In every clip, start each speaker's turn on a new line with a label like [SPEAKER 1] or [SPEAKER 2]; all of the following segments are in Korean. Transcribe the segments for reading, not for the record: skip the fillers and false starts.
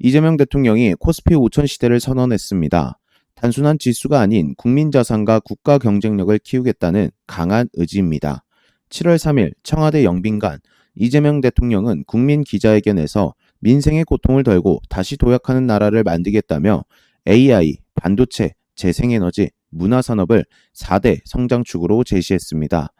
[SPEAKER 1] 이재명 대통령이 코스피 5천 시대를 선언했습니다. 단순한 지수가 아닌 국민 자산과 국가 경쟁력을 키우겠다는 강한 의지입니다. 7월 3일 청와대 영빈관 이재명 대통령은 국민 기자회견에서 민생의 고통을 덜고 다시 도약하는 나라를 만들겠다며 AI, 반도체, 재생에너지, 문화산업을 4대 성장축으로 제시했습니다.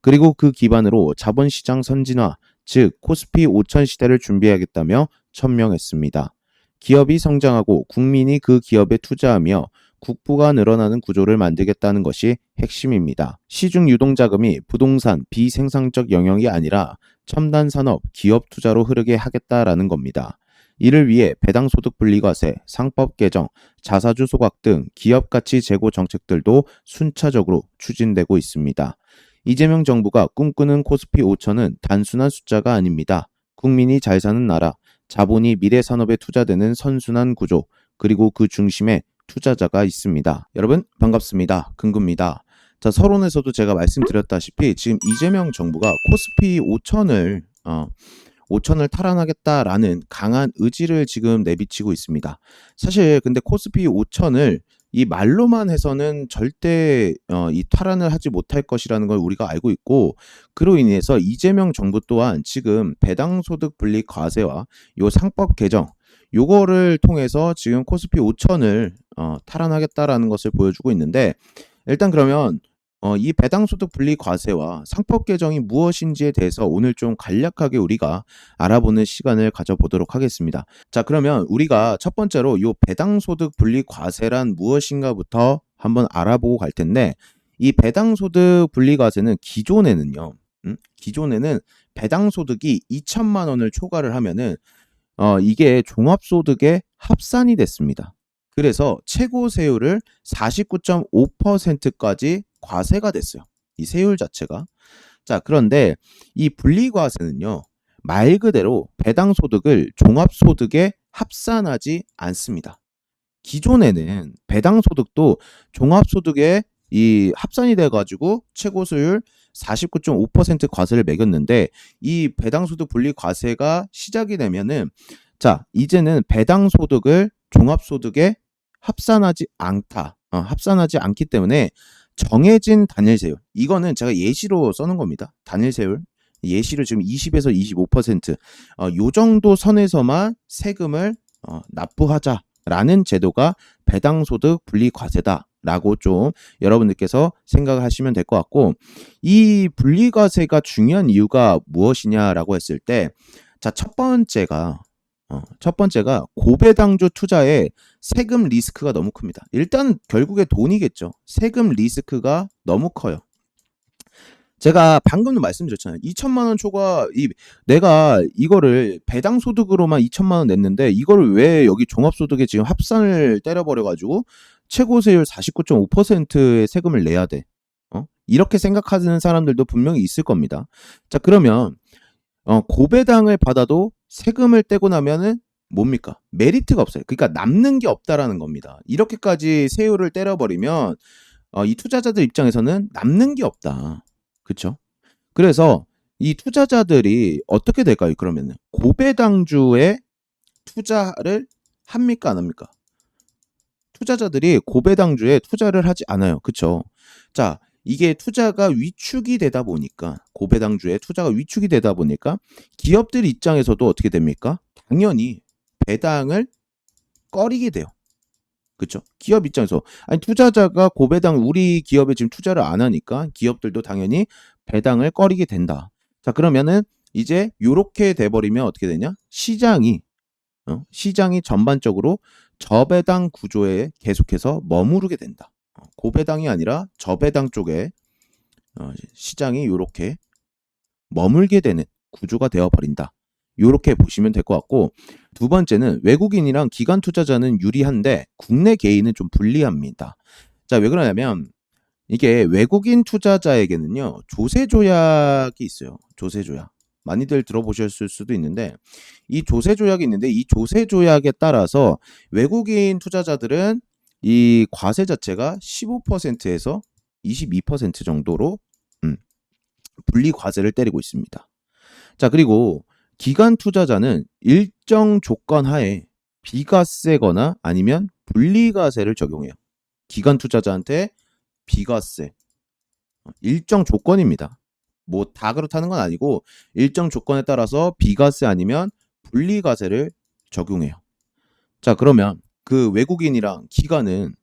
[SPEAKER 1] 그리고 그 기반으로 자본시장 선진화, 즉 코스피 5천 시대를 준비하겠다며 천명했습니다. 기업이 성장하고 국민이 그 기업에 투자하며 국부가 늘어나는 구조를 만들겠다는 것이 핵심입니다. 시중 유동자금이 부동산, 비생산적 영역이 아니라 첨단 산업, 기업 투자로 흐르게 하겠다라는 겁니다. 이를 위해 배당소득 분리과세, 상법 개정, 자사주 소각 등 기업 가치 제고 정책들도 순차적으로 추진되고 있습니다. 이재명 정부가 꿈꾸는 코스피 5천은 단순한 숫자가 아닙니다. 국민이 잘 사는 나라, 자본이 미래 산업에 투자되는 선순환 구조, 그리고 그 중심에 투자자가 있습니다. 여러분 반갑습니다. 금구입니다. 자, 서론에서도 제가 말씀드렸다시피 지금 이재명 정부가 코스피 5천을 탈환하겠다라는 강한 의지를 지금 내비치고 있습니다. 사실 근데 코스피 5천을 이 말로만 해서는 절대 이 탈환을 하지 못할 것이라는 걸 우리가 알고 있고, 그로 인해서 이재명 정부 또한 지금 배당소득 분리 과세와 요 상법 개정 요거를 통해서 지금 코스피 5천을 탈환하겠다라는 것을 보여주고 있는데, 일단 그러면 이 배당소득 분리 과세와 상법 개정이 무엇인지에 대해서 오늘 좀 간략하게 우리가 알아보는 시간을 가져보도록 하겠습니다. 자, 그러면 우리가 첫 번째로 이 배당소득 분리 과세란 무엇인가부터 한번 알아보고 갈 텐데, 이 배당소득 분리 과세는 기존에는요, 기존에는 배당소득이 2천만 원을 초과를 하면은 이게 종합소득에 합산이 됐습니다. 그래서 최고 세율을 49.5%까지 과세가 됐어요. 이 세율 자체가. 자, 그런데 이 분리과세는요, 말 그대로 배당소득을 종합소득에 합산하지 않습니다. 기존에는 배당소득도 종합소득에 이 합산이 돼가지고 최고세율 49.5% 과세를 매겼는데, 이 배당소득 분리과세가 시작이 되면은, 자, 이제는 배당소득을 종합소득에 합산하지 않기 때문에 정해진 단일세율, 이거는 제가 예시로 써놓은 겁니다. 단일세율 예시를 지금 20에서 25% 요 정도 선에서만 세금을 납부하자라는 제도가 배당소득 분리과세다라고 좀 여러분들께서 생각을 하시면 될 것 같고, 이 분리과세가 중요한 이유가 무엇이냐라고 했을 때, 자, 첫 번째가 고배당주 투자에 세금 리스크가 너무 큽니다. 일단 결국에 돈이겠죠. 세금 리스크가 너무 커요. 제가 방금도 말씀드렸잖아요. 2천만 원 초과, 내가 이거를 배당소득으로만 2천만 원 냈는데 이거를 왜 여기 종합소득에 지금 합산을 때려버려가지고 최고세율 49.5%의 세금을 내야 돼? 이렇게 생각하는 사람들도 분명히 있을 겁니다. 자, 그러면 고배당을 받아도 세금을 떼고 나면은 뭡니까? 메리트가 없어요. 그러니까 남는 게 없다라는 겁니다. 이렇게까지 세율을 때려버리면 이 투자자들 입장에서는 남는 게 없다. 그렇죠? 그래서 이 투자자들이 어떻게 될까요? 그러면은 고배당주에 투자를 합니까? 안 합니까? 투자자들이 고배당주에 투자를 하지 않아요. 그렇죠? 자, 이게 투자가 위축이 되다 보니까, 고배당주에 투자가 위축이 되다 보니까 기업들 입장에서도 어떻게 됩니까? 당연히 배당을 꺼리게 돼요. 그렇죠? 기업 입장에서, 아니 투자자가 고배당 우리 기업에 지금 투자를 안 하니까 기업들도 당연히 배당을 꺼리게 된다. 자, 그러면은 이제 요렇게 돼버리면 어떻게 되냐? 시장이 전반적으로 저배당 구조에 계속해서 머무르게 된다. 고배당이 아니라 저배당 쪽에 시장이 요렇게 머물게 되는 구조가 되어버린다. 요렇게 보시면 될 것 같고, 두 번째는 외국인이랑 기관 투자자는 유리한데 국내 개인은 좀 불리합니다. 자, 왜 그러냐면 이게 외국인 투자자에게는요, 조세 조약이 있어요. 조세 조약. 많이들 들어보셨을 수도 있는데, 이 조세 조약이 있는데, 이 조세 조약에 따라서 외국인 투자자들은 이 과세 자체가 15%에서 22% 정도로 분리 과세를 때리고 있습니다. 자, 그리고 기관 투자자는 일정 조건 하에 비과세거나 아니면 분리과세를 적용해요. 기관 투자자한테 비과세. 일정 조건입니다. 뭐 다 그렇다는 건 아니고 일정 조건에 따라서 비과세 아니면 분리과세를 적용해요. 자, 그러면 그 외국인이랑 기관은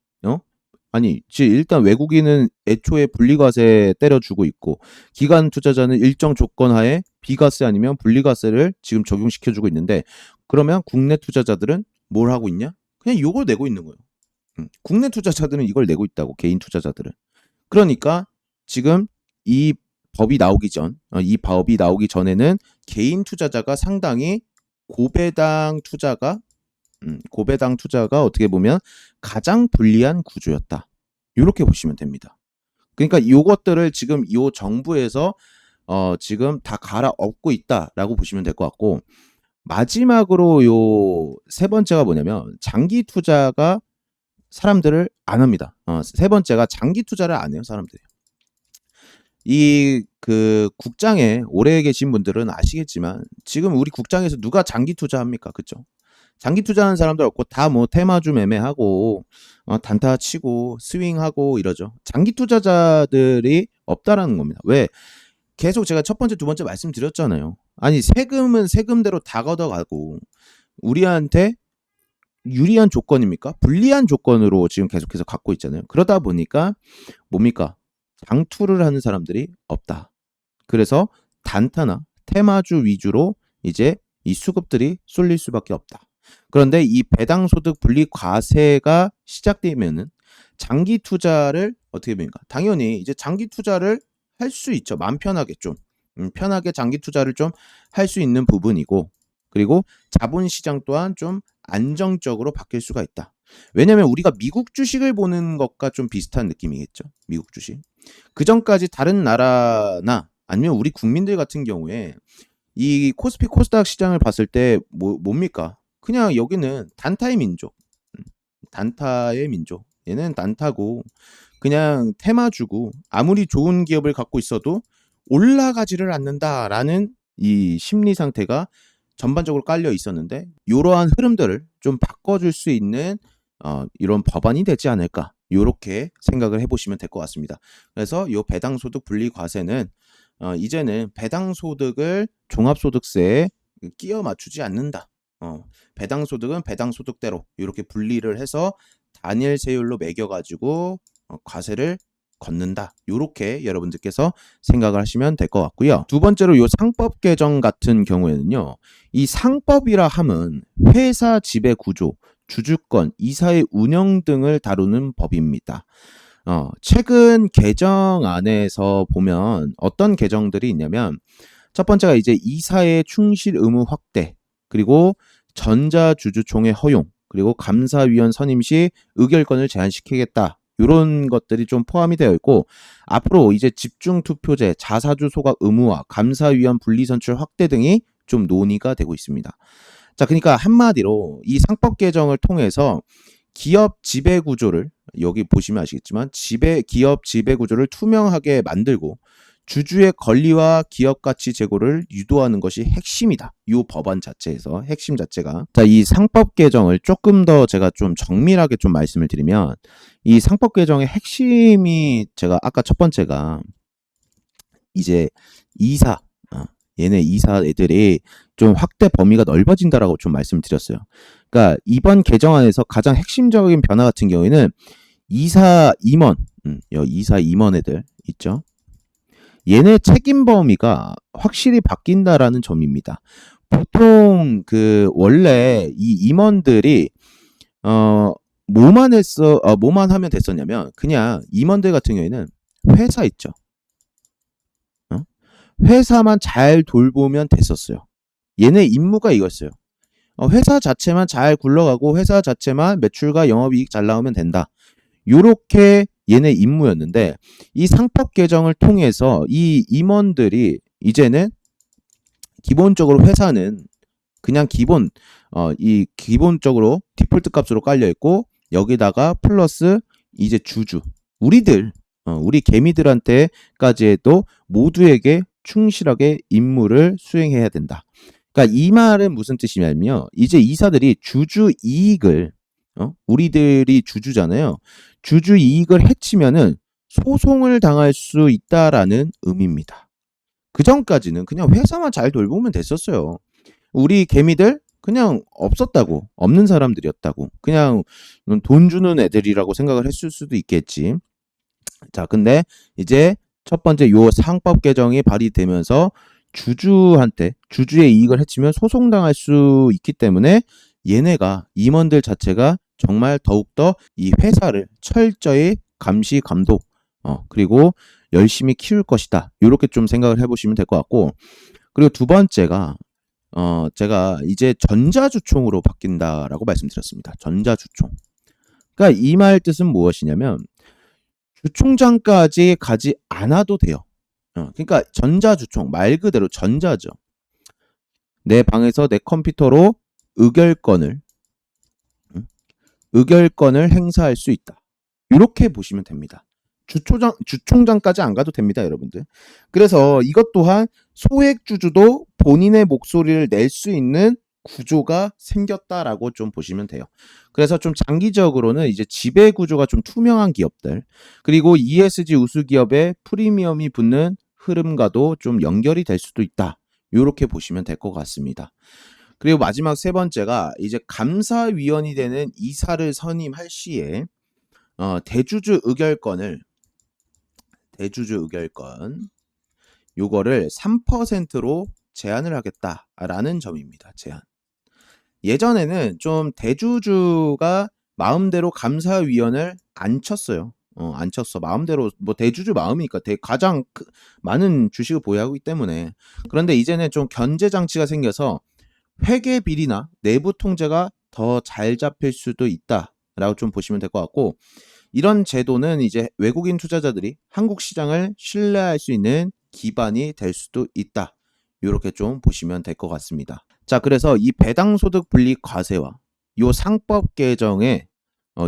[SPEAKER 1] 아니, 일단 외국인은 애초에 분리과세 때려주고 있고 기관 투자자는 일정 조건 하에 비과세 아니면 분리과세를 지금 적용시켜주고 있는데 그러면 국내 투자자들은 뭘 하고 있냐? 그냥 이걸 내고 있는 거예요. 국내 투자자들은 이걸 내고 있다고, 개인 투자자들은. 그러니까 지금 이 법이 나오기 전에는 개인 투자자가 상당히 고배당 투자가 어떻게 보면 가장 불리한 구조였다. 이렇게 보시면 됩니다. 그러니까 이것들을 지금 이 정부에서 지금 다 갈아엎고 있다라고 보시면 될 것 같고, 마지막으로 요 세 번째가 뭐냐면 장기 투자가 사람들을 안 합니다. 세 번째가 장기 투자를 안 해요, 사람들이. 이 그 국장에 오래 계신 분들은 아시겠지만 지금 우리 국장에서 누가 장기 투자합니까? 그죠? 장기 투자하는 사람들 없고 다 뭐 테마주 매매하고 단타 치고 스윙하고 이러죠. 장기 투자자들이 없다라는 겁니다. 왜? 계속 제가 첫 번째, 두 번째 말씀드렸잖아요. 아니, 세금은 세금대로 다 걷어가고 우리한테 유리한 조건입니까? 불리한 조건으로 지금 계속해서 갖고 있잖아요. 그러다 보니까 뭡니까? 장투를 하는 사람들이 없다. 그래서 단타나 테마주 위주로 이제 이 수급들이 쏠릴 수밖에 없다. 그런데 이 배당소득 분리과세가 시작되면은 장기 투자를 어떻게 됩니까? 당연히 이제 장기 투자를 할 수 있죠. 마음 편하게 좀 편하게 장기 투자를 좀 할 수 있는 부분이고, 그리고 자본시장 또한 좀 안정적으로 바뀔 수가 있다. 왜냐면 우리가 미국 주식을 보는 것과 좀 비슷한 느낌이겠죠. 미국 주식. 그 전까지 다른 나라나 아니면 우리 국민들 같은 경우에 이 코스피 코스닥 시장을 봤을 때 뭡니까? 그냥 여기는 단타의 민족. 단타의 민족. 얘는 단타고 그냥 테마주고 아무리 좋은 기업을 갖고 있어도 올라가지를 않는다라는 이 심리 상태가 전반적으로 깔려 있었는데, 이러한 흐름들을 좀 바꿔줄 수 있는 이런 법안이 되지 않을까, 이렇게 생각을 해보시면 될 것 같습니다. 그래서 이 배당소득 분리과세는 이제는 배당소득을 종합소득세에 끼워 맞추지 않는다. 배당소득은 배당소득대로 이렇게 분리를 해서 단일 세율로 매겨가지고 과세를 걷는다. 이렇게 여러분들께서 생각을 하시면 될 것 같고요. 두 번째로 이 상법 개정 같은 경우에는요. 이 상법이라 함은 회사 지배 구조, 주주권, 이사의 운영 등을 다루는 법입니다. 최근 개정안에서 보면 어떤 개정들이 있냐면, 첫 번째가 이제 이사의 충실 의무 확대, 그리고 전자주주총회 허용, 그리고 감사위원 선임 시 의결권을 제한시키겠다. 이런 것들이 좀 포함이 되어 있고, 앞으로 이제 집중투표제, 자사주 소각 의무화, 감사위원 분리선출 확대 등이 좀 논의가 되고 있습니다. 자, 그러니까 한마디로 이 상법 개정을 통해서 기업 지배 구조를, 여기 보시면 아시겠지만 기업 지배 구조를 투명하게 만들고 주주의 권리와 기업 가치 제고를 유도하는 것이 핵심이다. 이 법안 자체에서 핵심 자체가. 자, 이 상법 개정을 조금 더 제가 좀 정밀하게 좀 말씀을 드리면, 이 상법 개정의 핵심이 제가 아까 첫 번째가 이제 이사, 얘네 이사 애들이 좀 확대 범위가 넓어진다라고 좀 말씀드렸어요. 그러니까 이번 개정안에서 가장 핵심적인 변화 같은 경우에는 이사 임원, 이사 임원 애들 있죠. 얘네 책임 범위가 확실히 바뀐다라는 점입니다. 보통 원래 이 임원들이 뭐만 하면 됐었냐면, 그냥 임원들 같은 경우에는 회사 있죠. 회사만 잘 돌보면 됐었어요. 얘네 임무가 이거였어요. 회사 자체만 잘 굴러가고 회사 자체만 매출과 영업이익 잘 나오면 된다. 요렇게 얘네 임무였는데, 이 상법 개정을 통해서 이 임원들이 이제는 기본적으로 회사는 그냥 기본적으로 디폴트 값으로 깔려 있고, 여기다가 플러스 이제 주주, 우리 개미들한테까지 해도 모두에게 충실하게 임무를 수행해야 된다. 그러니까 이 말은 무슨 뜻이냐면요. 이제 이사들이 주주 이익을 우리들이 주주잖아요. 주주 이익을 해치면은 소송을 당할 수 있다라는 의미입니다. 그 전까지는 그냥 회사만 잘 돌보면 됐었어요. 우리 개미들 그냥 없었다고, 없는 사람들이었다고, 그냥 돈 주는 애들이라고 생각을 했을 수도 있겠지. 자, 근데 이제 첫 번째 요 상법 개정이 발의되면서 주주한테 주주의 이익을 해치면 소송당할 수 있기 때문에 얘네가 임원들 자체가 정말 더욱더 이 회사를 철저히 감시 감독 그리고 열심히 키울 것이다. 이렇게 좀 생각을 해보시면 될 것 같고, 그리고 두 번째가 제가 이제 전자주총으로 바뀐다라고 말씀드렸습니다. 전자주총. 그러니까 이 말 뜻은 무엇이냐면 주총장까지 가지 않아도 돼요. 그러니까 전자주총 말 그대로 전자죠. 내 방에서 내 컴퓨터로 의결권을 행사할 수 있다. 이렇게 보시면 됩니다. 주총장까지 안 가도 됩니다, 여러분들. 그래서 이것 또한 소액주주도 본인의 목소리를 낼 수 있는 구조가 생겼다라고 좀 보시면 돼요. 그래서 좀 장기적으로는 이제 지배 구조가 좀 투명한 기업들, 그리고 ESG 우수 기업의 프리미엄이 붙는 흐름과도 좀 연결이 될 수도 있다. 이렇게 보시면 될 것 같습니다. 그리고 마지막 세 번째가 이제 감사위원이 되는 이사를 선임할 시에 대주주 의결권 요거를 3%로 제한을 하겠다라는 점입니다. 제한. 예전에는 좀 대주주가 마음대로 감사위원을 안 쳤어요. 안 쳤어. 마음대로 뭐 대주주 마음이니까 가장 많은 주식을 보유하기 때문에. 그런데 이제는 좀 견제 장치가 생겨서 회계 비리나 내부 통제가 더 잘 잡힐 수도 있다라고 좀 보시면 될 것 같고, 이런 제도는 이제 외국인 투자자들이 한국 시장을 신뢰할 수 있는 기반이 될 수도 있다. 이렇게 좀 보시면 될 것 같습니다. 자, 그래서 이 배당소득 분리 과세와 요 상법 개정의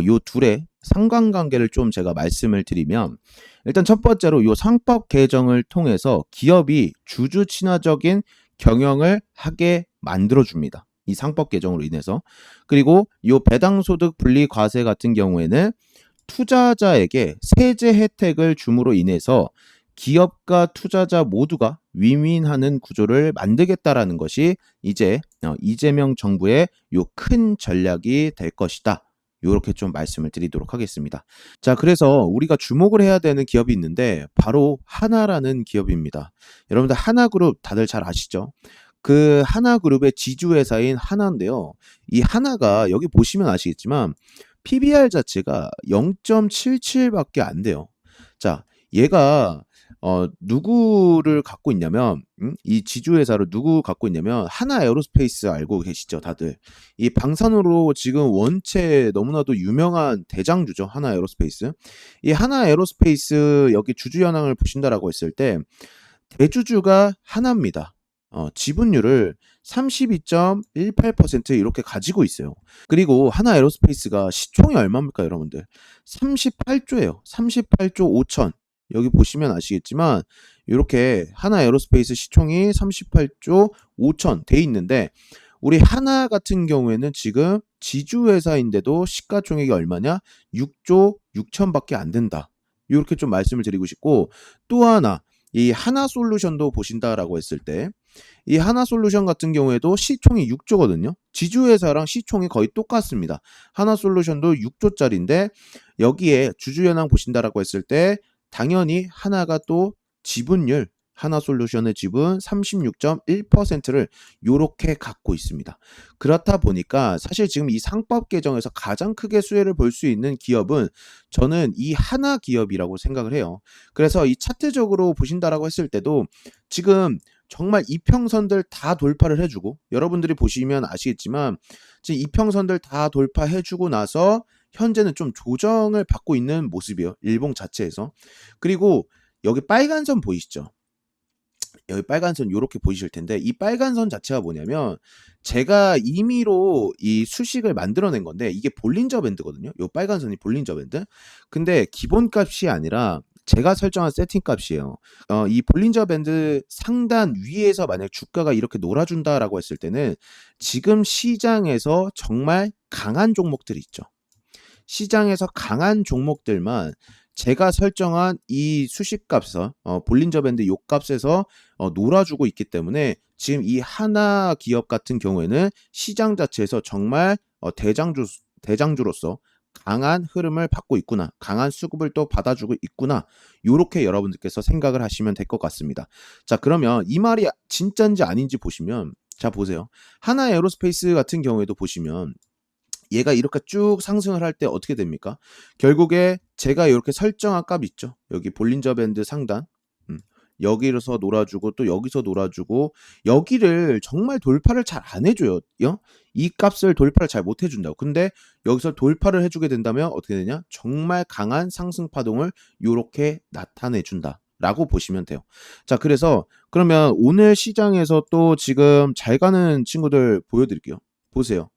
[SPEAKER 1] 요 둘의 상관관계를 좀 제가 말씀을 드리면, 일단 첫 번째로 요 상법 개정을 통해서 기업이 주주 친화적인 경영을 하게 만들어줍니다. 이 상법 개정으로 인해서. 그리고 요 배당소득 분리 과세 같은 경우에는 투자자에게 세제 혜택을 줌으로 인해서 기업과 투자자 모두가 윈윈하는 구조를 만들겠다라는 것이 이제 이재명 정부의 요 큰 전략이 될 것이다. 이렇게 좀 말씀을 드리도록 하겠습니다. 자, 그래서 우리가 주목을 해야 되는 기업이 있는데 바로 하나라는 기업입니다. 여러분들 하나그룹 다들 잘 아시죠? 그 하나그룹의 지주회사인 하나인데요. 이 하나가 여기 보시면 아시겠지만 PBR 자체가 0.77밖에 안 돼요. 자, 얘가 누구를 갖고 있냐면 이 지주회사를 누구 갖고 있냐면 하나 에어로스페이스 알고 계시죠, 다들? 이 방산으로 지금 원체 너무나도 유명한 대장주죠, 하나 에어로스페이스. 이 하나 에어로스페이스 여기 주주 현황을 보신다라고 했을 때 대주주가 하나입니다. 지분율을 32.18% 이렇게 가지고 있어요. 그리고 하나 에어로스페이스가 시총이 얼마입니까, 여러분들? 38조예요. 38조 5천. 여기 보시면 아시겠지만 이렇게 하나 에어로스페이스 시총이 38조 5천 돼 있는데, 우리 하나 같은 경우에는 지금 지주회사인데도 시가총액이 얼마냐? 6조 6천밖에 안 된다. 이렇게 좀 말씀을 드리고 싶고, 또 하나 이 하나솔루션도 보신다라고 했을 때 이 하나솔루션 같은 경우에도 시총이 6조거든요. 지주회사랑 시총이 거의 똑같습니다. 하나솔루션도 6조짜리인데 여기에 주주현황 보신다라고 했을 때 당연히 하나가 또 지분율, 하나솔루션의 지분 36.1%를 요렇게 갖고 있습니다. 그렇다 보니까 사실 지금 이 상법 개정에서 가장 크게 수혜를 볼 수 있는 기업은 저는 이 하나 기업이라고 생각을 해요. 그래서 이 차트적으로 보신다라고 했을 때도 지금 정말 이평선들 다 돌파를 해주고, 여러분들이 보시면 아시겠지만 지금 이평선들 다 돌파해주고 나서 현재는 좀 조정을 받고 있는 모습이에요, 일봉 자체에서. 그리고 여기 빨간 선 보이시죠? 여기 빨간 선 요렇게 보이실 텐데, 이 빨간 선 자체가 뭐냐면 제가 임의로 이 수식을 만들어낸 건데 이게 볼린저 밴드거든요. 요 빨간 선이 볼린저 밴드. 근데 기본값이 아니라 제가 설정한 세팅 값이에요. 이 볼린저 밴드 상단 위에서 만약 주가가 이렇게 놀아준다라고 했을 때는 지금 시장에서 정말 강한 종목들이 있죠. 시장에서 강한 종목들만 제가 설정한 이 수식값에서 볼린저 밴드 요 값에서 놀아주고 있기 때문에 지금 이 하나 기업 같은 경우에는 시장 자체에서 정말 대장주로서 강한 흐름을 받고 있구나. 강한 수급을 또 받아주고 있구나. 요렇게 여러분들께서 생각을 하시면 될 것 같습니다. 자, 그러면 이 말이 진짜인지 아닌지 보시면 자, 보세요. 하나 에어로스페이스 같은 경우에도 보시면 얘가 이렇게 쭉 상승을 할 때 어떻게 됩니까? 결국에 제가 이렇게 설정한 값 있죠. 여기 볼린저 밴드 상단. 여기서 놀아주고 또 여기서 놀아주고 여기를 정말 돌파를 잘 안 해줘요. 이 값을 돌파를 잘 못 해준다고. 근데 여기서 돌파를 해주게 된다면 어떻게 되냐? 정말 강한 상승 파동을 이렇게 나타내준다. 라고 보시면 돼요. 자, 그래서 그러면 오늘 시장에서 또 지금 잘 가는 친구들 보여드릴게요. 보세요.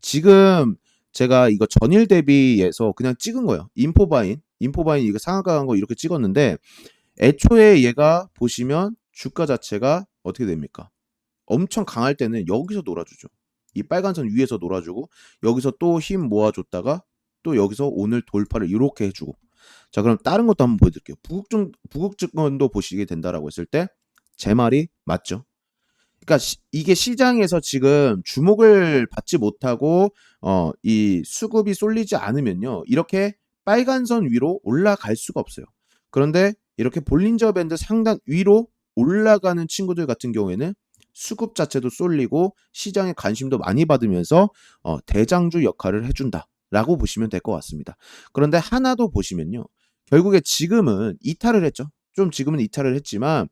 [SPEAKER 1] 지금 제가 이거 전일 대비해서 그냥 찍은 거예요. 인포바인 이거 상한가 간 거 이렇게 찍었는데 애초에 얘가 보시면 주가 자체가 어떻게 됩니까? 엄청 강할 때는 여기서 놀아주죠. 이 빨간 선 위에서 놀아주고 여기서 또 힘 모아줬다가 또 여기서 오늘 돌파를 이렇게 해주고 자 그럼 다른 것도 한번 보여드릴게요. 부국증권도 보시게 된다라고 했을 때 제 말이 맞죠? 그러니까 이게 시장에서 지금 주목을 받지 못하고 이 수급이 쏠리지 않으면요. 이렇게 빨간 선 위로 올라갈 수가 없어요. 그런데 이렇게 볼린저 밴드 상단 위로 올라가는 친구들 같은 경우에는 수급 자체도 쏠리고 시장에 관심도 많이 받으면서 대장주 역할을 해준다라고 보시면 될 것 같습니다. 그런데 하나도 보시면요. 결국에 지금은 이탈을 했죠. 좀 지금은 이탈을 했지만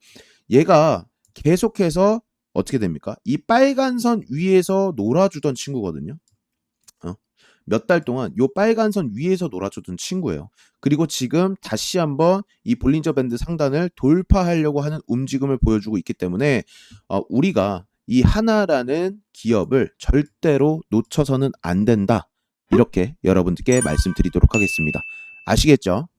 [SPEAKER 1] 얘가 계속해서 어떻게 됩니까? 이 빨간 선 위에서 놀아주던 친구거든요. 몇 달 동안 요 빨간 선 위에서 놀아주던 친구예요. 그리고 지금 다시 한번 이 볼린저 밴드 상단을 돌파하려고 하는 움직임을 보여주고 있기 때문에 우리가 이 하나라는 기업을 절대로 놓쳐서는 안 된다. 이렇게 여러분들께 말씀드리도록 하겠습니다. 아시겠죠?